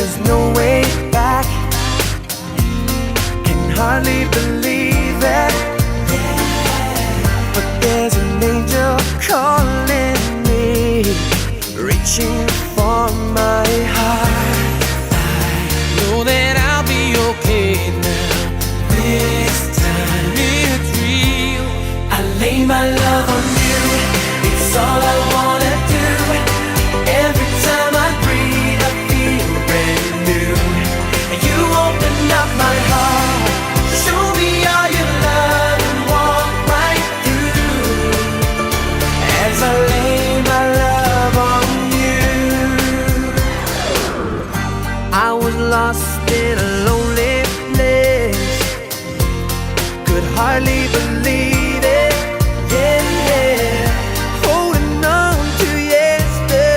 there's no way back. Can hardly believe it, but there's an angel calling me, reaching